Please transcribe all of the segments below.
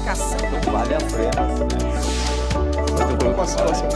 comunicação. Vale a pena, né? Muito bom com a situação.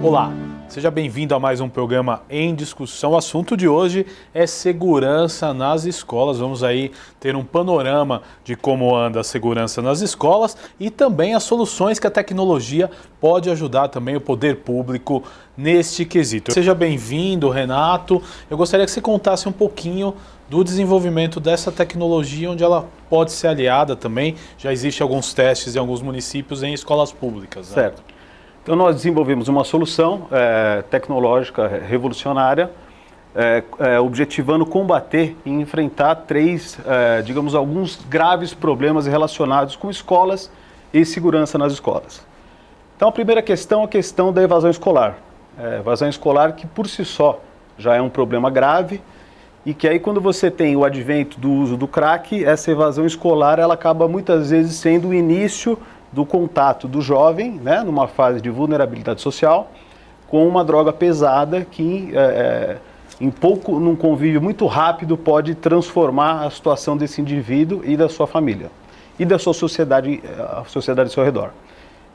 Olá, seja bem-vindo a mais um programa Em Discussão. O assunto de hoje é segurança nas escolas. Vamos aí ter um panorama de como anda a segurança nas escolas e também as soluções que a tecnologia pode ajudar também o poder público neste quesito. Seja bem-vindo, Renato. Eu gostaria que você contasse um pouquinho do desenvolvimento dessa tecnologia, onde ela pode ser aliada também. Já existem alguns testes em alguns municípios em escolas públicas, né? Certo. Então nós desenvolvemos uma solução tecnológica revolucionária, objetivando combater e enfrentar alguns graves problemas relacionados com escolas e segurança nas escolas. Então a primeira questão é a questão da evasão escolar. Evasão escolar que por si só já é um problema grave e que aí quando você tem o advento do uso do crack, essa evasão escolar ela acaba muitas vezes sendo o início do contato do jovem, né, numa fase de vulnerabilidade social, com uma droga pesada que, num convívio muito rápido, pode transformar a situação desse indivíduo e da sua família, e da sua sociedade, a sociedade ao seu redor.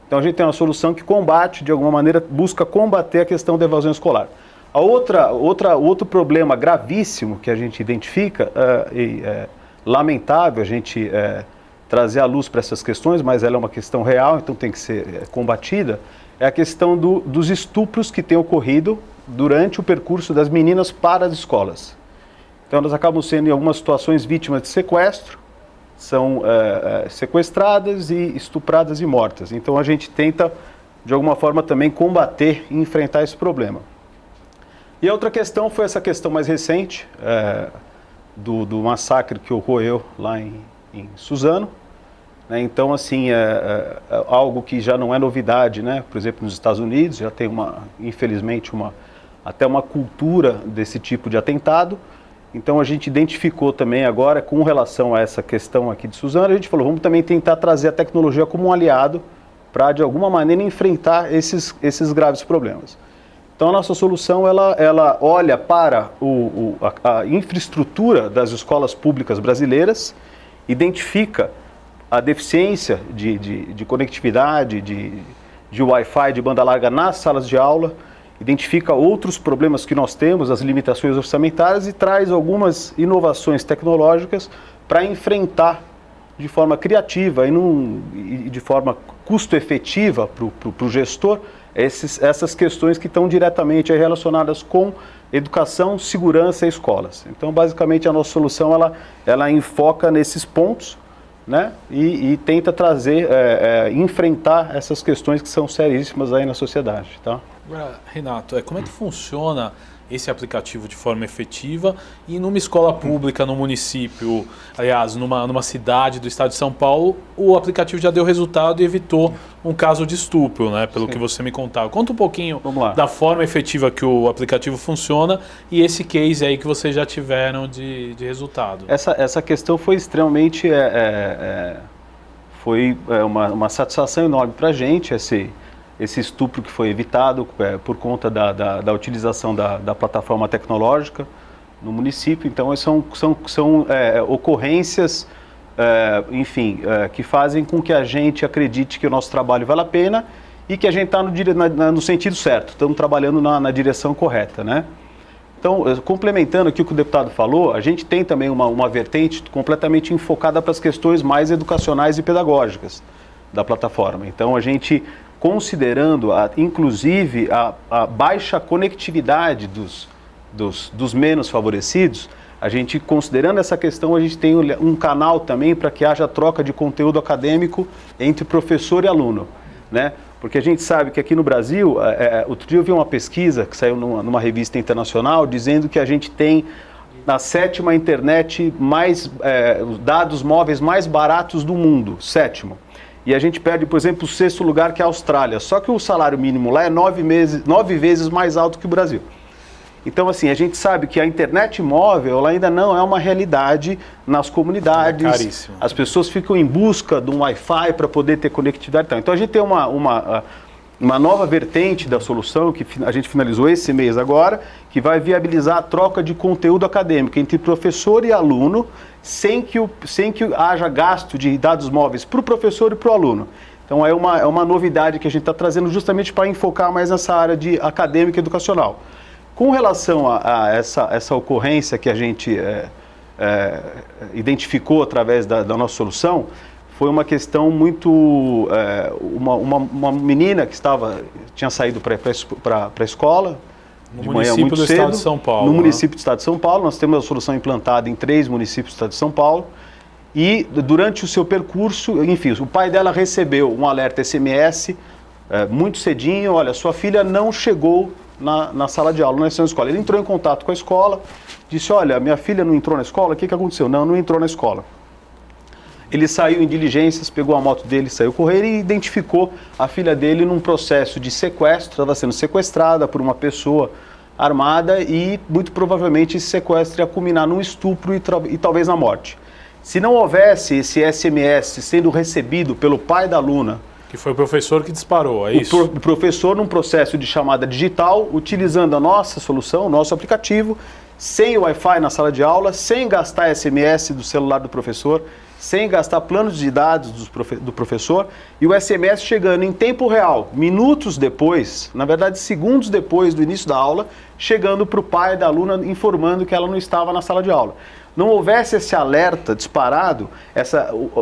Então a gente tem uma solução que combate, de alguma maneira, busca combater a questão da evasão escolar. Outro problema gravíssimo que a gente identifica, lamentável a gente trazer à luz para essas questões, mas ela é uma questão real, então tem que ser combatida, é a questão dos estupros que têm ocorrido durante o percurso das meninas para as escolas. Então elas acabam sendo, em algumas situações, vítimas de sequestro, são sequestradas e estupradas e mortas. Então a gente tenta, de alguma forma, também combater e enfrentar esse problema. E a outra questão foi essa questão mais recente, do massacre que ocorreu lá em Suzano, né? Então assim algo que já não é novidade, né? Por exemplo, nos Estados Unidos já tem infelizmente até uma cultura desse tipo de atentado. Então a gente identificou também agora, com relação a essa questão aqui de Suzano, a gente falou, vamos também tentar trazer a tecnologia como um aliado para de alguma maneira enfrentar esses graves problemas. Então a nossa solução ela olha para a infraestrutura das escolas públicas brasileiras, identifica a deficiência de conectividade, de Wi-Fi, de banda larga nas salas de aula, identifica outros problemas que nós temos, as limitações orçamentárias e traz algumas inovações tecnológicas para enfrentar de forma criativa e de forma custo-efetiva para o gestor essas questões que estão diretamente relacionadas com educação, segurança e escolas. Então, basicamente, a nossa solução ela enfoca nesses pontos, né, e tenta enfrentar essas questões que são seríssimas aí na sociedade, tá? Agora, Renato, como é que funciona esse aplicativo de forma efetiva e numa escola pública, no município, aliás, numa cidade do estado de São Paulo, o aplicativo já deu resultado e evitou um caso de estupro, né? Pelo que você me contava. Conta um pouquinho da forma efetiva que o aplicativo funciona e esse case aí que vocês já tiveram de resultado. Essa questão foi extremamente, uma satisfação enorme para a gente, esse estupro que foi evitado por conta da utilização da plataforma tecnológica no município. Então, são ocorrências, que fazem com que a gente acredite que o nosso trabalho vale a pena e que a gente está no sentido certo, estamos trabalhando na direção correta, né? Então, complementando aqui o que o deputado falou, a gente tem também uma vertente completamente enfocada para as questões mais educacionais e pedagógicas da plataforma. Então, a gente, considerando inclusive a baixa conectividade dos menos favorecidos, a gente, considerando essa questão, a gente tem um canal também para que haja troca de conteúdo acadêmico entre professor e aluno, né? Porque a gente sabe que aqui no Brasil, outro dia eu vi uma pesquisa que saiu numa revista internacional dizendo que a gente tem na 7ª internet os dados móveis mais baratos do mundo, 7º. E a gente perde, por exemplo, o 6º lugar, que é a Austrália. Só que o salário mínimo lá é 9 vezes mais alto que o Brasil. Então, assim, a gente sabe que a internet móvel ela ainda não é uma realidade nas comunidades. É caríssimo. As pessoas ficam em busca de um Wi-Fi para poder ter conectividade. Então, a gente tem uma nova vertente da solução, que a gente finalizou esse mês agora, que vai viabilizar a troca de conteúdo acadêmico entre professor e aluno, sem que haja gasto de dados móveis para o professor e para o aluno. Então é uma novidade que a gente está trazendo justamente para enfocar mais nessa área de acadêmica e educacional. Com relação a essa ocorrência que a gente identificou através da nossa solução, foi uma questão muito... uma menina que tinha saído para a escola, no município do estado de São Paulo. No município do estado de São Paulo, nós temos a solução implantada em 3 municípios do estado de São Paulo. E durante o seu percurso, enfim, o pai dela recebeu um alerta SMS muito cedinho: olha, sua filha não chegou na sala de aula, não é na escola. Ele entrou em contato com a escola, disse: olha, minha filha não entrou na escola, o que aconteceu? Não entrou na escola. Ele saiu em diligências, pegou a moto dele, saiu correr e identificou a filha dele num processo de sequestro, estava sendo sequestrada por uma pessoa armada e muito provavelmente esse sequestro ia culminar num estupro e talvez na morte. Se não houvesse esse SMS sendo recebido pelo pai da aluna... Que foi o professor que disparou, é isso? O professor, num processo de chamada digital, utilizando a nossa solução, o nosso aplicativo, sem Wi-Fi na sala de aula, sem gastar SMS do celular do professor, sem gastar planos de dados do professor, e o SMS chegando em tempo real, minutos depois, na verdade segundos depois do início da aula, chegando para o pai da aluna informando que ela não estava na sala de aula. Não houvesse esse alerta disparado,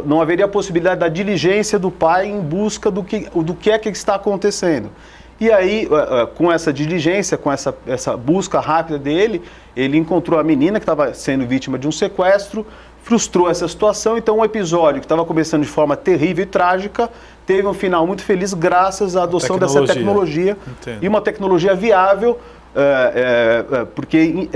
não haveria a possibilidade da diligência do pai em busca do que é que está acontecendo. E aí, com essa diligência, com essa busca rápida dele, ele encontrou a menina que estava sendo vítima de um sequestro, frustrou essa situação. Então, um episódio que estava começando de forma terrível e trágica teve um final muito feliz graças à adoção dessa tecnologia. Entendo. E uma tecnologia viável, porque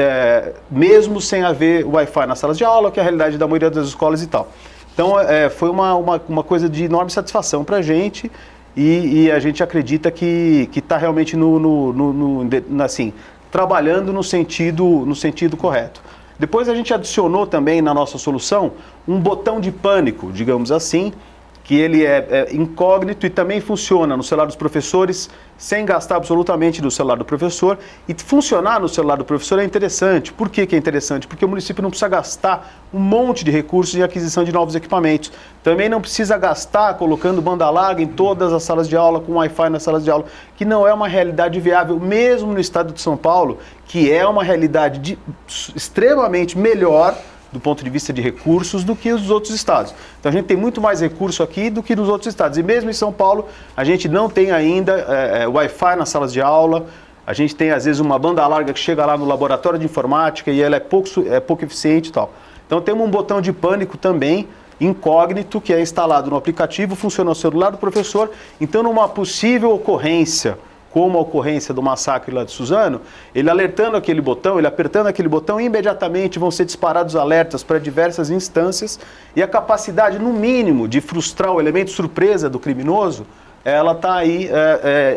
mesmo sem haver Wi-Fi nas salas de aula, que é a realidade da maioria das escolas e tal. Então, foi uma coisa de enorme satisfação para a gente. E a gente acredita que está realmente assim, trabalhando no sentido correto. Depois a gente adicionou também na nossa solução um botão de pânico, digamos assim, que ele é incógnito e também funciona no celular dos professores, sem gastar absolutamente no celular do professor. E funcionar no celular do professor é interessante. Por que é interessante? Porque o município não precisa gastar um monte de recursos em aquisição de novos equipamentos. Também não precisa gastar colocando banda larga em todas as salas de aula, com Wi-Fi nas salas de aula, que não é uma realidade viável, mesmo no estado de São Paulo, que é uma realidade extremamente melhor do ponto de vista de recursos do que os outros estados. Então a gente tem muito mais recurso aqui do que nos outros estados. E mesmo em São Paulo, a gente não tem ainda Wi-Fi nas salas de aula. A gente tem, às vezes, uma banda larga que chega lá no laboratório de informática e ela é pouco eficiente e tal. Então temos um botão de pânico também, incógnito, que é instalado no aplicativo, funciona no celular do professor. Então, numa possível ocorrência, como a ocorrência do massacre lá de Suzano, ele apertando aquele botão, imediatamente vão ser disparados alertas para diversas instâncias e a capacidade, no mínimo, de frustrar o elemento surpresa do criminoso, ela está aí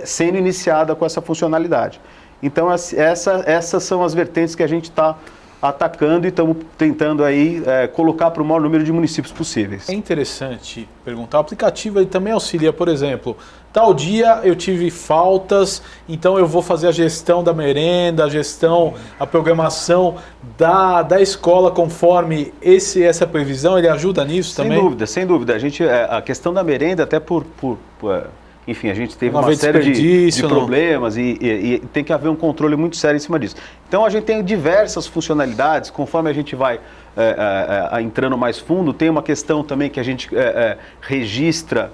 sendo iniciada com essa funcionalidade. Então, essas são as vertentes que a gente está atacando e estamos tentando aí colocar para o maior número de municípios possíveis. É interessante perguntar. O aplicativo ele também auxilia, por exemplo, tal dia eu tive faltas, então eu vou fazer a gestão da merenda, a programação da escola conforme essa previsão, ele ajuda nisso também? Sem dúvida. A questão da merenda, até enfim, a gente teve uma série de problemas e tem que haver um controle muito sério em cima disso. Então a gente tem diversas funcionalidades, conforme a gente vai entrando mais fundo, tem uma questão também que a gente registra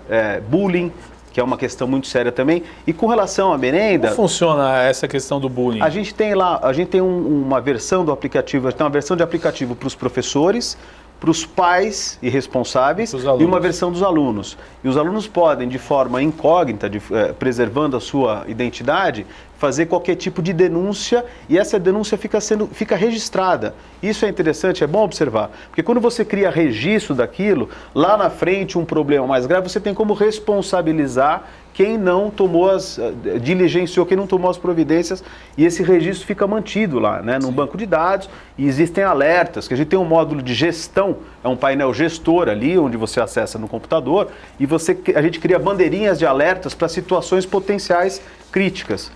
bullying, que é uma questão muito séria também. E com relação à merenda... Como funciona essa questão do bullying? A gente tem uma versão do aplicativo, tem uma versão de aplicativo para os professores, para os pais e responsáveis e uma versão dos alunos. E os alunos podem, de forma incógnita, preservando a sua identidade, fazer qualquer tipo de denúncia e essa denúncia fica registrada. Isso é interessante, é bom observar, porque quando você cria registro daquilo, lá na frente um problema mais grave, você tem como responsabilizar quem não tomou diligenciou, quem não tomou as providências, e esse registro fica mantido lá, né, num banco de dados, e existem alertas, que a gente tem um módulo de gestão, é um painel gestor ali, onde você acessa no computador, e a gente cria bandeirinhas de alertas para situações potenciais críticas.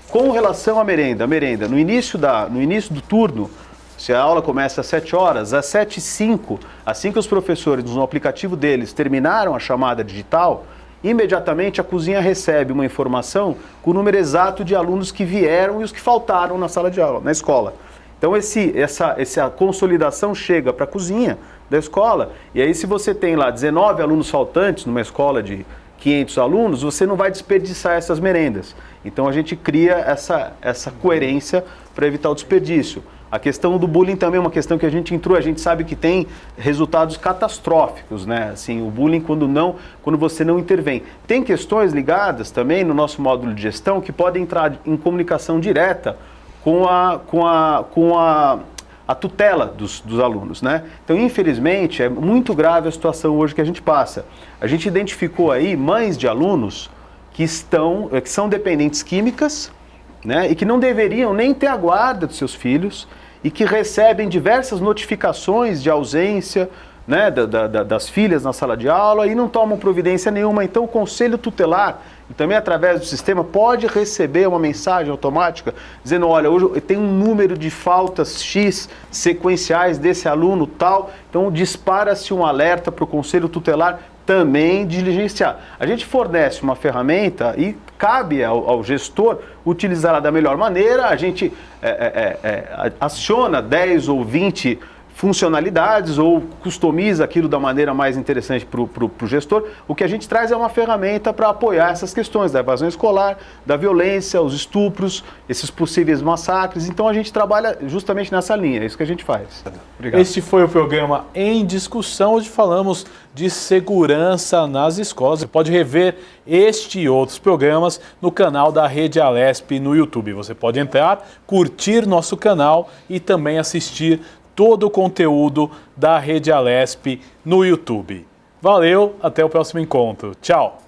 Com relação à merenda, no início do turno, se a aula começa às 7 horas, às 7h05, assim que os professores no aplicativo deles terminaram a chamada digital, imediatamente a cozinha recebe uma informação com o número exato de alunos que vieram e os que faltaram na sala de aula, na escola. Então essa consolidação chega para a cozinha da escola, e aí se você tem lá 19 alunos faltantes numa escola de 500 alunos, você não vai desperdiçar essas merendas. Então a gente cria essa coerência para evitar o desperdício. A questão do bullying também é uma questão que a gente entrou, a gente sabe que tem resultados catastróficos, né? Assim, o bullying quando você não intervém. Tem questões ligadas também no nosso módulo de gestão que podem entrar em comunicação direta com a tutela dos alunos, né? Então, infelizmente, é muito grave a situação hoje que a gente passa. A gente identificou aí mães de alunos que são dependentes químicas, né, e que não deveriam nem ter a guarda dos seus filhos e que recebem diversas notificações de ausência, né, das filhas na sala de aula e não tomam providência nenhuma. Então o conselho tutelar, e também através do sistema, pode receber uma mensagem automática dizendo, olha, hoje tem um número de faltas X sequenciais desse aluno tal, então dispara-se um alerta para o conselho tutelar também diligenciar. A gente fornece uma ferramenta e cabe ao gestor utilizá-la da melhor maneira. A gente aciona 10 ou 20 funcionalidades ou customiza aquilo da maneira mais interessante para o gestor. O que a gente traz é uma ferramenta para apoiar essas questões da evasão escolar, da violência, os estupros, esses possíveis massacres. Então a gente trabalha justamente nessa linha, é isso que a gente faz. Obrigado. Este foi o programa Em Discussão, onde falamos de segurança nas escolas. Você pode rever este e outros programas no canal da Rede Alesp no YouTube. Você pode entrar, curtir nosso canal e também assistir todo o conteúdo da Rede Alesp no YouTube. Valeu, até o próximo encontro. Tchau!